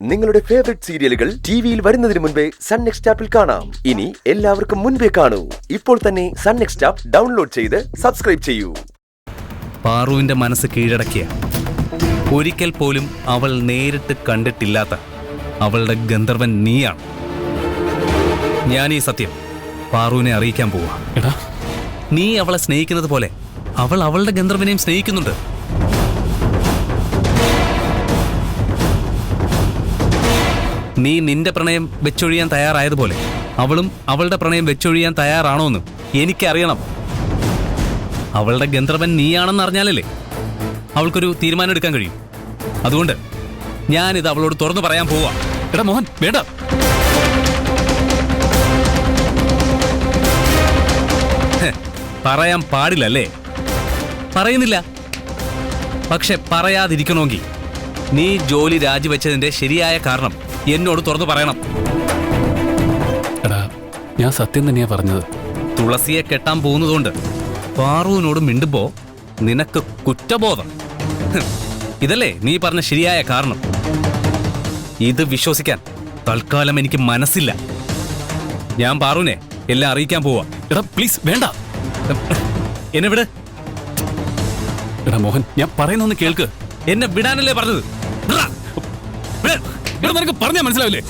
നിങ്ങളുടെ ഫേവറേറ്റ് സീരിയലുകൾ ടിവിയിൽ വരുന്നതിന് മുൻപേ സൺ നെക്സ്റ്റ് ആപ്പിൽ കാണാം. ഇനി എല്ലാവർക്കും മുൻപേ കാണൂ. ഇപ്പോൾ തന്നെ സൺ നെക്സ്റ്റ് ആപ്പ് ഡൗൺലോഡ് ചെയ്ത് സബ്സ്ക്രൈബ് ചെയ്യൂ. പാറുവിന്റെ മനസ്സ് കീഴടക്കിയ, ഒരിക്കൽ പോലും അവൾ നേരിട്ട് കണ്ടിട്ടില്ലാത്ത അവളുടെ ഗന്ധർവൻ നീയാണ്. ഞാൻ ഈ സത്യം പാറുവിനെ അറിയിക്കാൻ പോവാ. എടാ, നീ അവളെ സ്നേഹിക്കുന്നത് പോലെ അവൾ അവളുടെ ഗന്ധർവനെയും സ്നേഹിക്കുന്നുണ്ട്. നീ നിന്റെ പ്രണയം വെച്ചൊഴിയാൻ തയ്യാറായതുപോലെ അവളും അവളുടെ പ്രണയം വെച്ചൊഴിയാൻ തയ്യാറാണോ എന്ന് എനിക്കറിയണം. അവളുടെ ഗന്ധർവൻ നീയാണെന്ന് അറിഞ്ഞാലല്ലേ അവൾക്കൊരു തീരുമാനം എടുക്കാൻ കഴിയും. അതുകൊണ്ട് ഞാനിത് അവളോട് തുറന്നു പറയാൻ പോവാ. എടാ മോഹൻ, വേണ്ട. പറയാൻ പാടില്ലല്ലേ? പറയുന്നില്ല. പക്ഷെ പറയാതിരിക്കണമെങ്കിൽ നീ ജോലി രാജിവെച്ചതിന്റെ ശരിയായ കാരണം എന്നോട് തുറന്നു പറയണം. എടാ, ഞാൻ സത്യം തന്നെയാ പറഞ്ഞത്. തുളസിയെ കെട്ടാൻ പോകുന്നതുകൊണ്ട് പാറുവിനോട് മിണ്ടുമ്പോ നിനക്ക് കുറ്റബോധം. ഇതല്ലേ നീ പറഞ്ഞ ശരിയായ കാരണം? ഇത് വിശ്വസിക്കാൻ തൽക്കാലം എനിക്ക് മനസ്സില്ല. ഞാൻ പാറുവിനെ എല്ലാം അറിയിക്കാൻ പോവാ. എടാ പ്ലീസ്, വേണ്ട. എന്നെ വിട്. എടാ മോഹൻ, ഞാൻ പറയുന്നൊന്ന് കേൾക്ക്. എന്നെ വിടാനല്ലേ പറഞ്ഞത്? നിനക്ക് പറഞ്ഞാൽ മനസ്സിലാവില്ലേ?